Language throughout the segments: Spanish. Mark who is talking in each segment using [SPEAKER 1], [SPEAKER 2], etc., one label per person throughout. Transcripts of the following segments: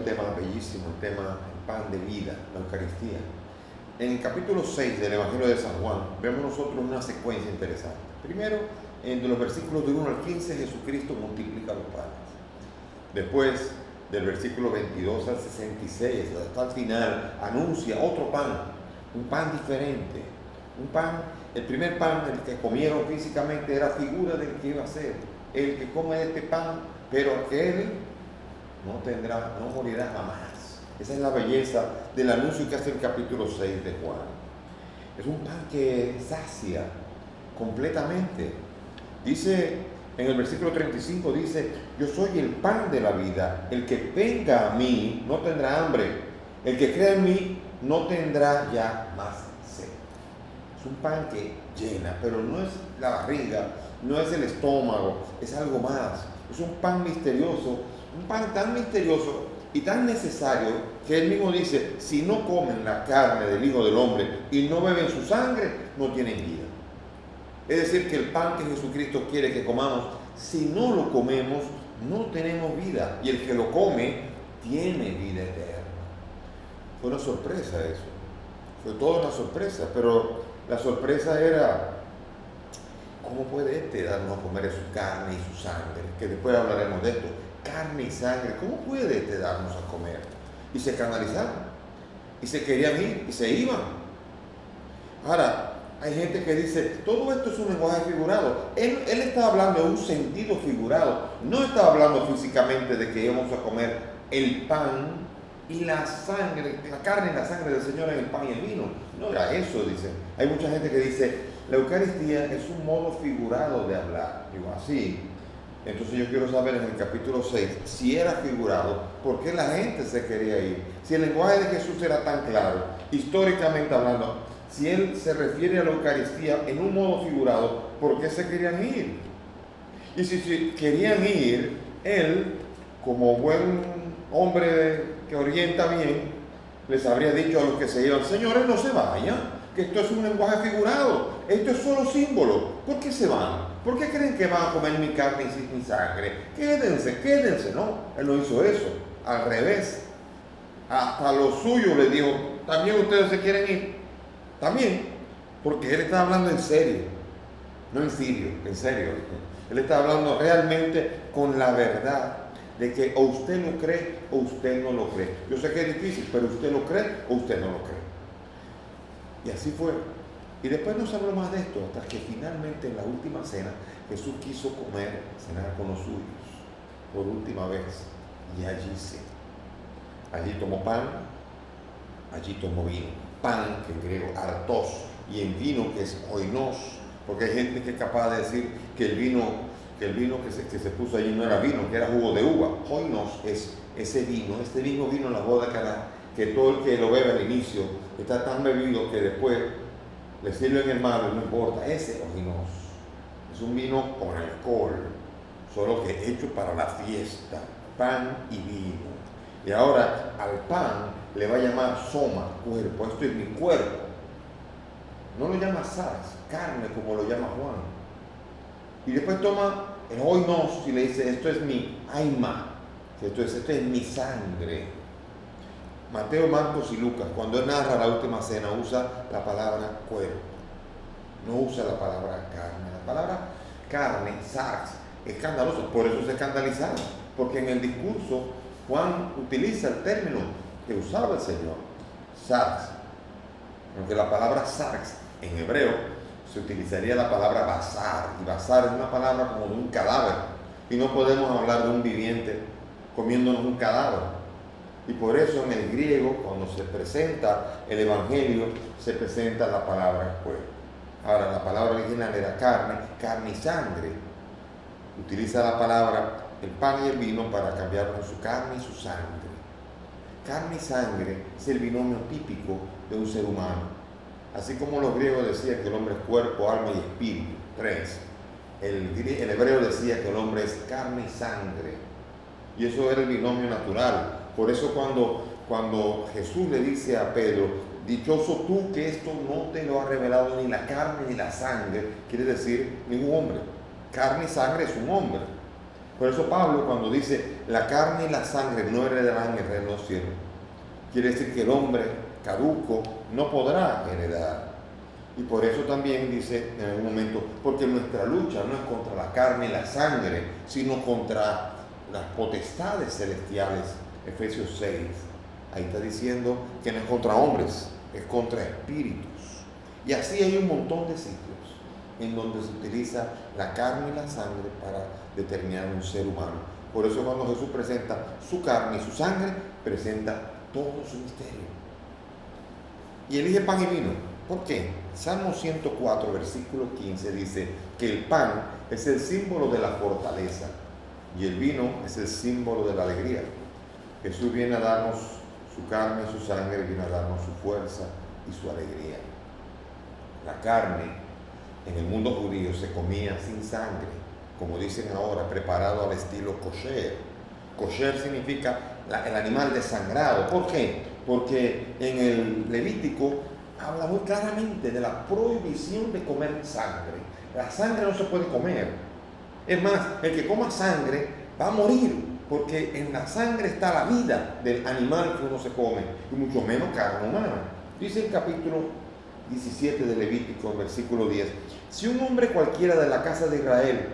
[SPEAKER 1] tema bellísimo, el pan de vida, la Eucaristía. En el capítulo 6 del Evangelio de San Juan, vemos nosotros una secuencia interesante. Primero, en los versículos de 1 al 15, Jesucristo multiplica los panes. Después, del versículo 22 al 66, hasta el final, anuncia otro pan, un pan diferente. Un pan, el primer pan, el que comieron físicamente, era figura del que iba a ser. El que come este pan, pero aquel no morirá jamás. Esa es la belleza del anuncio que hace el capítulo 6 de Juan. Es un pan que sacia completamente. Dice, en el versículo 35 dice: yo soy el pan de la vida. El que venga a mí no tendrá hambre. El que crea en mí no tendrá ya más sed. Es un pan que llena, pero no es la barriga, no es el estómago, es algo más. Es un pan misterioso, un pan tan misterioso y tan necesario que él mismo dice: si no comen la carne del Hijo del Hombre y no beben su sangre, no tienen vida. Es decir, que el pan que Jesucristo quiere que comamos, si no lo comemos, no tenemos vida. Y el que lo come, tiene vida eterna. Fue una sorpresa eso. Fue toda una sorpresa. Pero la sorpresa era: ¿cómo puede este darnos a comer su carne y su sangre? Que después hablaremos de esto. Carne y sangre, ¿cómo puede este darnos a comer? Y se escandalizaron. Y se querían ir y se iban. Ahora, hay gente que dice: todo esto es un lenguaje figurado. Él está hablando de un sentido figurado. No está hablando físicamente de que íbamos a comer el pan y la sangre, la carne y la sangre del Señor en el pan y el vino. No era eso, dice. Hay mucha gente que dice: la Eucaristía es un modo figurado de hablar. Digo, así. Entonces yo quiero saber en el capítulo 6, si era figurado, ¿por qué la gente se quería ir? Si el lenguaje de Jesús era tan claro, históricamente hablando, si él se refiere a la Eucaristía en un modo figurado, ¿por qué se querían ir? Y si querían ir, él, como buen hombre que orienta bien, les habría dicho a los que se iban: señores, no se vayan, que esto es un lenguaje figurado, esto es solo símbolo. ¿Por qué se van? ¿Por qué creen que van a comer mi carne y mi sangre? Quédense. No, él no hizo eso. Al revés. Hasta lo suyo le dijo: ¿también ustedes se quieren ir? También. Porque él está hablando en serio. No en serio, en serio. Él está hablando realmente con la verdad de que o usted lo cree o usted no lo cree. Yo sé que es difícil, pero usted lo cree o usted no lo cree. Y así fue. Y después no se habló más de esto, hasta que finalmente en la última cena Jesús quiso cenar con los suyos, por última vez. Y allí tomó pan, allí tomó vino. Pan, que en griego artos, y en vino, que es oinos, porque hay gente que es capaz de decir que el vino que se puso allí no era vino, que era jugo de uva. Oinos es ese vino. Este vino vino en la boda de Caná, que todo el que lo bebe al inicio está tan bebido que después le sirven el malo, no importa. Ese oinos es un vino con alcohol, solo que hecho para la fiesta, pan y vino. Y ahora al pan le va a llamar soma, cuerpo. Esto es mi cuerpo. No lo llama sarx, carne, como lo llama Juan. Y después toma el oinos y le dice: esto es mi aima, esto es mi sangre. Mateo, Marcos y Lucas, cuando él narra la última cena, usa la palabra cuerpo, no usa la palabra carne. La palabra carne, sarx, es escandalosa, por eso se escandalizaron, porque en el discurso Juan utiliza el término que usaba el Señor, sarx, aunque la palabra sarx en hebreo se utilizaría la palabra basar, y basar es una palabra como de un cadáver, y no podemos hablar de un viviente comiéndonos un cadáver. Y por eso en el griego, cuando se presenta el Evangelio, se presenta la palabra cuerpo. Ahora, la palabra original era carne y sangre. Utiliza la palabra el pan y el vino para cambiar con su carne y su sangre. Carne y sangre es el binomio típico de un ser humano. Así como los griegos decían que el hombre es cuerpo, alma y espíritu, tres. El hebreo decía que el hombre es carne y sangre. Y eso era el binomio natural. Por eso cuando Jesús le dice a Pedro: dichoso tú que esto no te lo ha revelado ni la carne ni la sangre, quiere decir ningún hombre. Carne y sangre es un hombre. Por eso Pablo, cuando dice: la carne y la sangre no heredarán el reino los cielos. Quiere decir que el hombre caduco no podrá heredar. Y por eso también dice en algún momento, porque nuestra lucha no es contra la carne y la sangre, sino contra las potestades celestiales. Efesios 6. Ahí está diciendo que no es contra hombres, es contra espíritus. Y así hay un montón de sitios en donde se utiliza la carne y la sangre para determinar un ser humano. Por eso cuando Jesús presenta su carne y su sangre, presenta todo su misterio. Y elige pan y vino. ¿Por qué? Salmo 104, versículo 15 dice que el pan es el símbolo de la fortaleza y el vino es el símbolo de la alegría. Jesús viene a darnos su carne y su sangre, viene a darnos su fuerza y su alegría. La carne en el mundo judío se comía sin sangre, como dicen ahora, preparado al estilo kosher. Kosher significa el animal desangrado. ¿Por qué? Porque en el Levítico habla muy claramente de la prohibición de comer sangre. La sangre no se puede comer. Es más, el que coma sangre va a morir, porque en la sangre está la vida del animal que uno se come, y mucho menos carne humana. Dice el capítulo 17 de Levítico, versículo 10, si un hombre cualquiera de la casa de Israel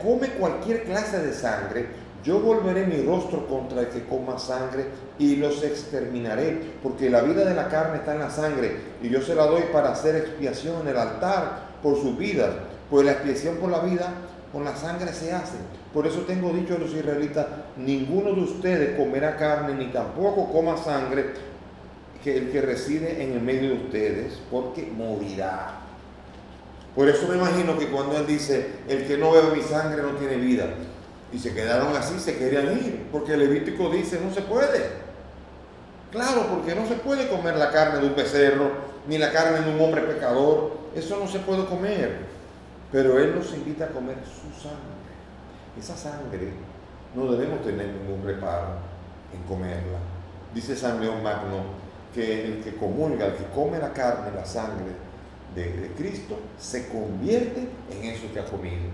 [SPEAKER 1] come cualquier clase de sangre, yo volveré mi rostro contra el que coma sangre y los exterminaré, porque la vida de la carne está en la sangre, y yo se la doy para hacer expiación en el altar por sus vidas, pues la expiación por la vida con la sangre se hace. Por eso tengo dicho a los israelitas, ninguno de ustedes comerá carne, ni tampoco coma sangre, que el que reside en el medio de ustedes, porque morirá. Por eso me imagino que cuando él dice, el que no bebe mi sangre no tiene vida, y se quedaron así, se querían ir, porque el Levítico dice, no se puede. Claro, porque no se puede comer la carne de un becerro, ni la carne de un hombre pecador, eso no se puede comer. Pero él nos invita a comer su sangre. Esa sangre no debemos tener ningún reparo en comerla. Dice San León Magno que el que comulga, el que come la carne, la sangre de Cristo, se convierte en eso que ha comido.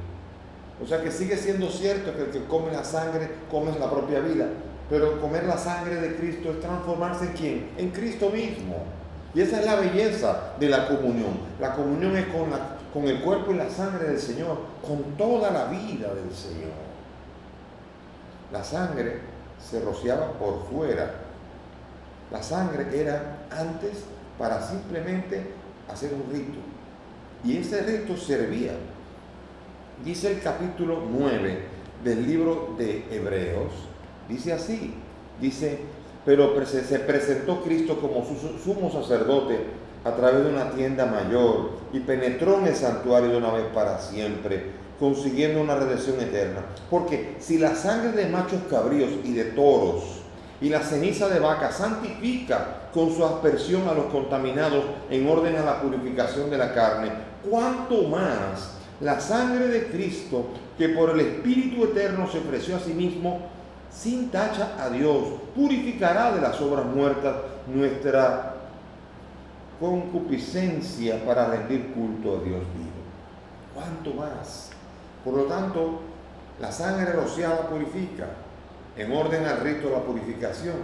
[SPEAKER 1] O sea que sigue siendo cierto que el que come la sangre, come la propia vida, pero comer la sangre de Cristo es transformarse en ¿quién? En Cristo mismo. Y esa es la belleza de la comunión. La comunión es con el cuerpo y la sangre del Señor, con toda la vida del Señor. La sangre se rociaba por fuera. La sangre era antes para simplemente hacer un rito. Y ese rito servía. Dice el capítulo 9 del libro de Hebreos, dice así, dice, pero se presentó Cristo como sumo sacerdote a través de una tienda mayor y penetró en el santuario de una vez para siempre, consiguiendo una redención eterna. Porque si la sangre de machos cabríos y de toros y la ceniza de vaca santifica con su aspersión a los contaminados en orden a la purificación de la carne, ¿cuánto más la sangre de Cristo, que por el Espíritu Eterno se ofreció a sí mismo sin tacha a Dios, purificará de las obras muertas nuestra concupiscencia para rendir culto a Dios vivo? ¿Cuánto más? Por lo tanto, la sangre rociada purifica en orden al rito de la purificación,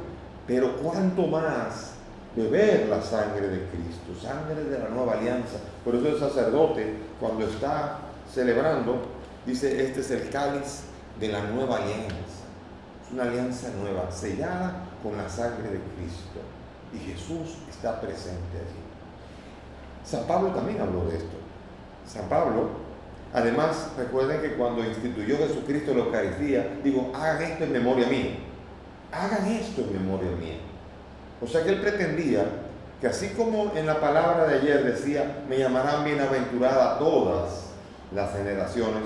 [SPEAKER 1] pero cuánto más beber la sangre de Cristo, sangre de la nueva alianza. Por eso el sacerdote, cuando está celebrando, dice, este es el cáliz de la nueva alianza. Es una alianza nueva, sellada con la sangre de Cristo, y Jesús está presente allí. San Pablo también habló de esto. San Pablo, además, recuerden que cuando instituyó Jesucristo la Eucaristía, digo, hagan esto en memoria mía. Hagan esto en memoria mía. O sea que él pretendía que así como en la palabra de ayer decía, me llamarán bienaventurada todas las generaciones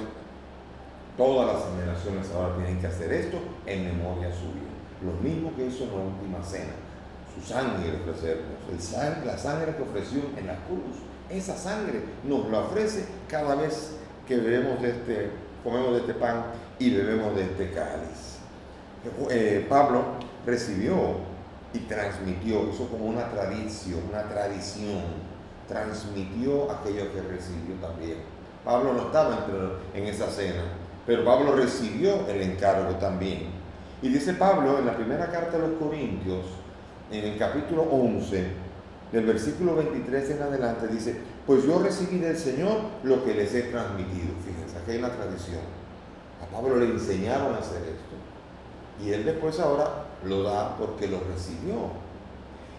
[SPEAKER 1] ahora tienen que hacer esto en memoria suya. Lo mismo que hizo en la última cena. Su sangre ofrecernos, la sangre que ofreció en la cruz. Esa sangre nos la ofrece cada vez que comemos de este pan y bebemos de este cáliz. Pablo recibió y transmitió, hizo como una tradición, transmitió aquello que recibió también. Pablo no estaba en esa cena, pero Pablo recibió el encargo también. Y dice Pablo en la primera carta de los Corintios, en el capítulo 11, del versículo 23 en adelante, dice: pues yo recibí del Señor lo que les he transmitido. Fíjense, aquí hay una tradición. A Pablo le enseñaron a hacer esto. Y él después ahora lo da porque lo recibió.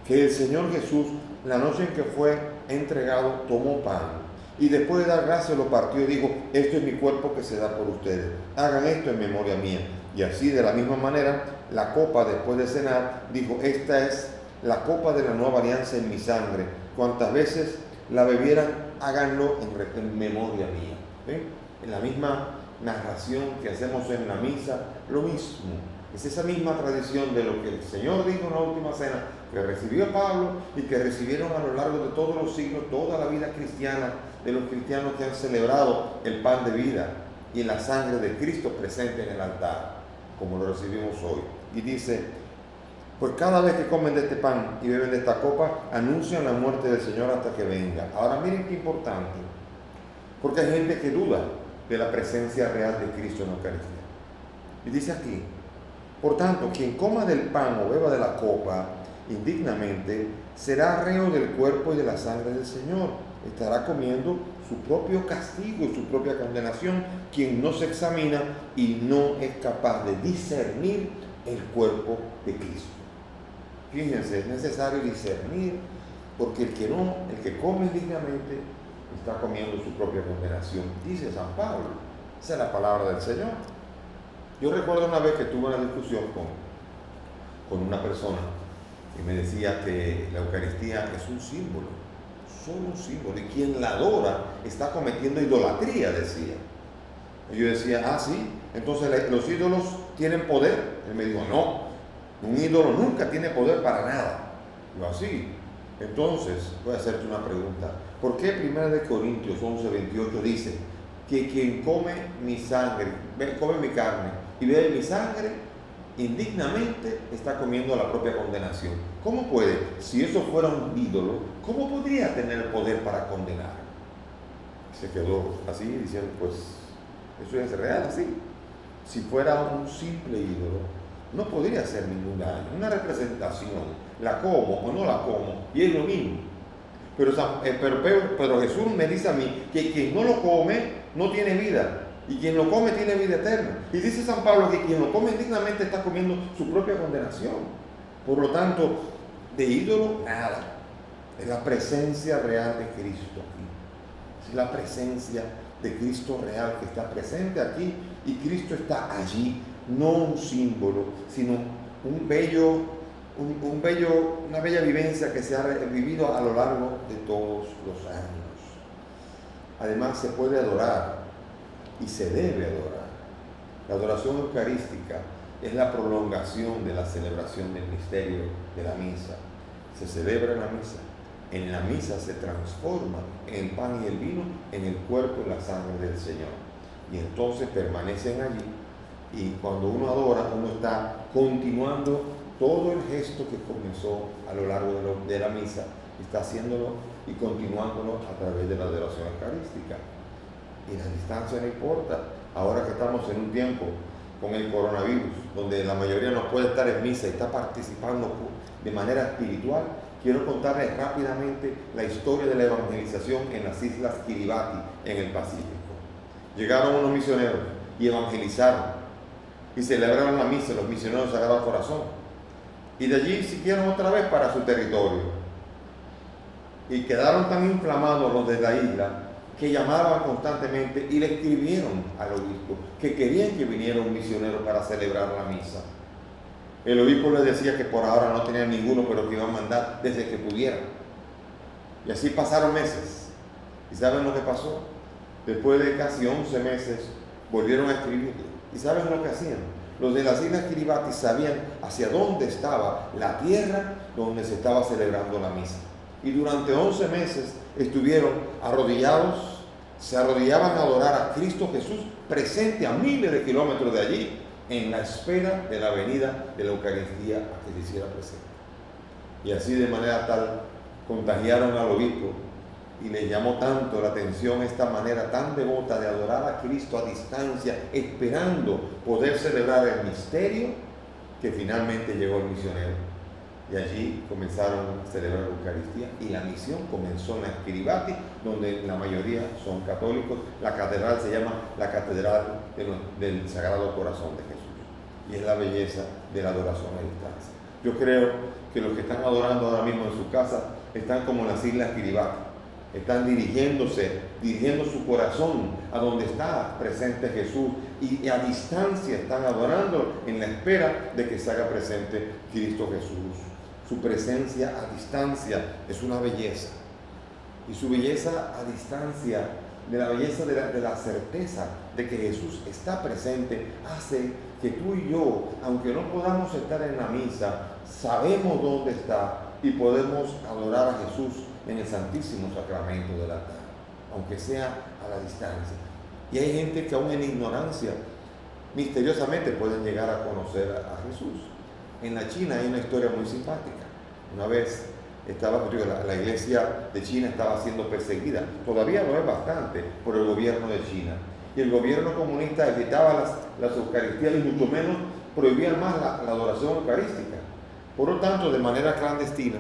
[SPEAKER 1] Que el Señor Jesús, la noche en que fue entregado, tomó pan. Y después de dar gracias lo partió y dijo: esto es mi cuerpo que se da por ustedes. Hagan esto en memoria mía. Y así de la misma manera, la copa después de cenar, dijo: esta es la copa de la nueva alianza en mi sangre. Cuantas veces la bebieran, háganlo en memoria mía. ¿Ven? En la misma narración que hacemos en la misa, lo mismo. Es esa misma tradición de lo que el Señor dijo en la última cena, que recibió Pablo y que recibieron a lo largo de todos los siglos, toda la vida cristiana, de los cristianos que han celebrado el pan de vida y la sangre de Cristo presente en el altar, como lo recibimos hoy. Y dice: pues cada vez que comen de este pan y beben de esta copa, anuncian la muerte del Señor hasta que venga. Ahora miren qué importante, porque hay gente que duda de la presencia real de Cristo en la Eucaristía. Y dice aquí: por tanto, quien coma del pan o beba de la copa indignamente, será reo del cuerpo y de la sangre del Señor. Estará comiendo su propio castigo y su propia condenación, quien no se examina y no es capaz de discernir el cuerpo de Cristo. Fíjense, es necesario discernir, porque el que come indignamente está comiendo su propia condenación, dice San Pablo. Esa es la palabra del Señor. Yo recuerdo una vez que tuve una discusión con una persona y me decía que la Eucaristía es un símbolo, solo un símbolo, y quien la adora está cometiendo idolatría, decía. Y yo decía: ah, sí, entonces los ídolos tienen poder. Él me dijo: no, un ídolo nunca tiene poder para nada. Yo: así. Entonces, voy a hacerte una pregunta. ¿Por qué 1 Corintios 11:28 dice que quien come mi sangre, come mi carne y bebe mi sangre, indignamente está comiendo la propia condenación? ¿Cómo puede? Si eso fuera un ídolo, ¿cómo podría tener poder para condenar? Se quedó así diciendo: pues eso es real así. Si fuera un simple ídolo, no podría hacer ningún daño. Una representación, la como o no la como, y es lo mismo. Pero Jesús me dice a mí que quien no lo come no tiene vida, y quien lo come tiene vida eterna. Y dice San Pablo que quien lo come indignamente está comiendo su propia condenación. Por lo tanto, de ídolo, nada. Es la presencia real de Cristo aquí. Es la presencia de Cristo real que está presente aquí, y Cristo está allí, no un símbolo, sino una bella vivencia que se ha vivido a lo largo de todos los años. Además, se puede adorar y se debe adorar. La adoración eucarística es la prolongación de la celebración del misterio de la misa. Se celebra en la misa. En la misa se transforma el pan y el vino en el cuerpo y la sangre del Señor. Y entonces permanecen allí. Y cuando uno adora, uno está continuando todo el gesto que comenzó a lo largo de la misa. Está haciéndolo y continuándolo a través de la adoración eucarística. Y la distancia no importa. Ahora que estamos en un tiempo con el coronavirus, donde la mayoría no puede estar en misa y está participando de manera espiritual, quiero contarles rápidamente la historia de la evangelización en las islas Kiribati, en el Pacífico. Llegaron unos misioneros y evangelizaron y celebraron la misa, los misioneros Sagrado Corazón, y de allí siguieron otra vez para su territorio, y quedaron tan inflamados los de la isla que llamaban constantemente y le escribieron al obispo que querían que viniera un misionero para celebrar la misa. El obispo les decía que por ahora no tenían ninguno, pero que iban a mandar desde que pudieran. Y así pasaron meses. ¿Y saben lo que pasó? Después de casi 11 meses volvieron a escribirle. ¿Y saben lo que hacían? Los de las islas Kiribati sabían hacia dónde estaba la tierra donde se estaba celebrando la misa. Y durante 11 meses estuvieron arrodillados, se arrodillaban a adorar a Cristo Jesús, presente a miles de kilómetros de allí, en la espera de la venida de la Eucaristía a que se hiciera presente. Y así, de manera tal, contagiaron al obispo y le llamó tanto la atención esta manera tan devota de adorar a Cristo a distancia, esperando poder celebrar el misterio, que finalmente llegó el misionero. Y allí comenzaron a celebrar la Eucaristía y la misión comenzó en la Kiribati, donde la mayoría son católicos. La catedral se llama la Catedral del Sagrado Corazón de Jesús. Y es la belleza de la adoración a distancia. Yo creo que los que están adorando ahora mismo en su casa están como en las Islas Kiribati. Están dirigiendo su corazón a donde está presente Jesús y a distancia están adorando en la espera de que se haga presente Cristo Jesús. Su presencia a distancia es una belleza. Y su belleza a distancia, de la belleza de la certeza de que Jesús está presente, hace que tú y yo, aunque no podamos estar en la misa, sabemos dónde está y podemos adorar a Jesús en el Santísimo Sacramento del altar, aunque sea a la distancia. Y hay gente que aún en ignorancia, misteriosamente pueden llegar a conocer a Jesús. En la China hay una historia muy simpática. Una vez la iglesia de China estaba siendo perseguida, todavía lo es bastante, por el gobierno de China. Y el gobierno comunista evitaba las Eucaristías y mucho menos prohibían más la adoración eucarística. Por lo tanto, de manera clandestina,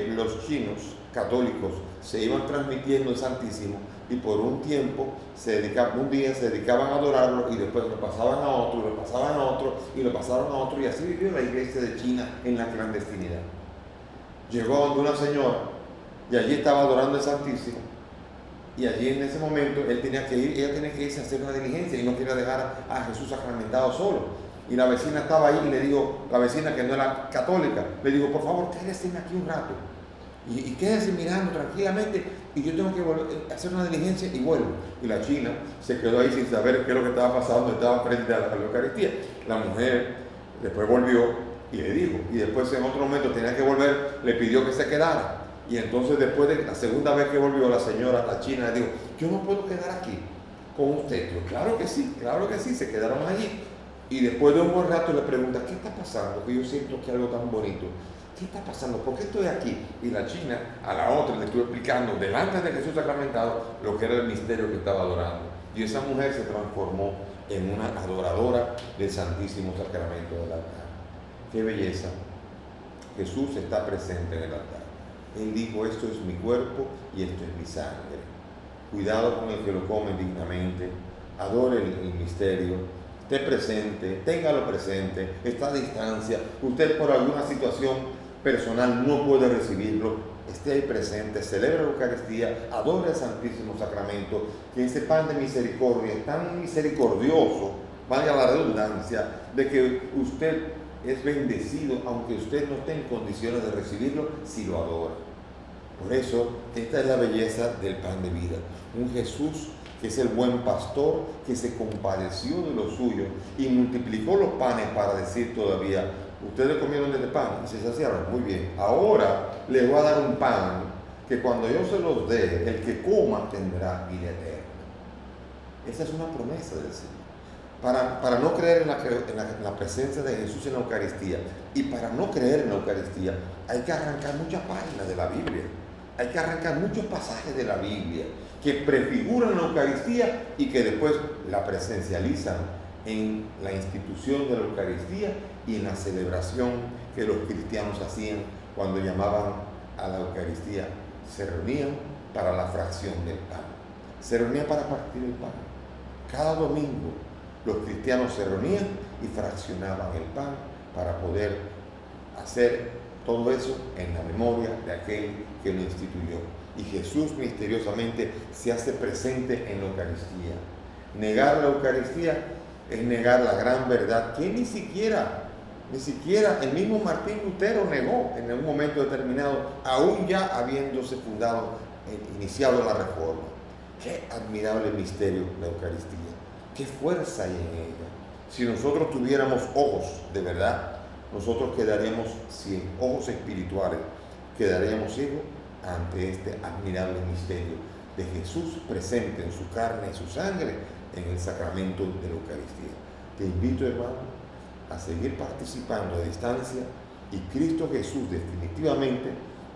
[SPEAKER 1] los chinos católicos se iban transmitiendo el Santísimo y por un tiempo un día se dedicaban a adorarlo y después lo pasaban a otro, y lo pasaban a otro, y lo pasaron a otro, y así vivió la iglesia de China en la clandestinidad. Llegó donde una señora y allí estaba adorando el Santísimo, y allí en ese momento ella tenía que irse a hacer una diligencia y no quería dejar a Jesús sacramentado solo. Y la vecina estaba ahí y le dijo, la vecina que no era católica, le dijo, por favor, quédese aquí un rato. Y quédese mirando tranquilamente y yo tengo que volver a hacer una diligencia y vuelvo. Y la china se quedó ahí sin saber qué es lo que estaba pasando, estaba frente a la Eucaristía. La mujer después volvió y le dijo, y después en otro momento tenía que volver, le pidió que se quedara. Y entonces después de la segunda vez que volvió la señora, la china, le dijo, yo no puedo quedar aquí con usted. Yo, claro que sí, se quedaron allí. Y después de un buen rato le pregunta, ¿qué está pasando? Que yo siento que algo tan bonito. ¿Qué está pasando? ¿Por qué estoy aquí? Y la china a la otra le estuvo explicando delante de Jesús sacramentado lo que era el misterio que estaba adorando. Y esa mujer se transformó en una adoradora del Santísimo Sacramento del altar. ¡Qué belleza! Jesús está presente en el altar. Él dijo, esto es mi cuerpo y esto es mi sangre. Cuidado con el que lo come dignamente. Adore el misterio. Esté presente, téngalo presente, está a distancia. Usted por alguna situación personal no puede recibirlo, esté ahí presente, celebre la Eucaristía, adore el Santísimo Sacramento, que ese pan de misericordia es tan misericordioso, valga la redundancia, de que usted es bendecido, aunque usted no esté en condiciones de recibirlo, si lo adora. Por eso, esta es la belleza del pan de vida. Un Jesús que es el buen pastor, que se compadeció de los suyos y multiplicó los panes para decir todavía, ustedes comieron de este pan y se saciaron, muy bien, ahora les voy a dar un pan que cuando yo se los dé, el que coma tendrá vida eterna. Esa es una promesa del Señor. Para no creer en la presencia de Jesús en la Eucaristía y para no creer en la Eucaristía hay que arrancar muchas páginas de la Biblia, hay que arrancar muchos pasajes de la Biblia que prefiguran la Eucaristía y que después la presencializan en la institución de la Eucaristía y en la celebración que los cristianos hacían cuando llamaban a la Eucaristía. Se reunían para la fracción del pan, se reunían para partir el pan. Cada domingo los cristianos se reunían y fraccionaban el pan para poder hacer todo eso en la memoria de aquel que lo instituyó. Y Jesús misteriosamente se hace presente en la Eucaristía. Negar la Eucaristía es negar la gran verdad que ni siquiera el mismo Martín Lutero negó en un momento determinado, aún ya habiéndose iniciado la Reforma. Qué admirable misterio la Eucaristía, qué fuerza hay en ella. Si nosotros tuviéramos ojos de verdad, nosotros quedaríamos ciegos, ojos espirituales, quedaríamos ciegos ante este admirable misterio de Jesús presente en su carne y su sangre en el sacramento de la Eucaristía. Te invito, hermano, a seguir participando a distancia y Cristo Jesús definitivamente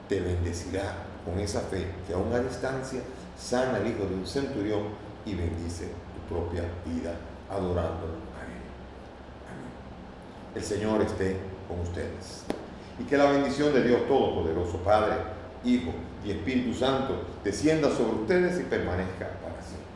[SPEAKER 1] te bendecirá con esa fe que aún a distancia sana al hijo de un centurión y bendice tu propia vida adorándolo a Él. Amén. El Señor esté con ustedes. Y que la bendición de Dios Todopoderoso, Padre, Hijo y Espíritu Santo, descienda sobre ustedes y permanezca para siempre.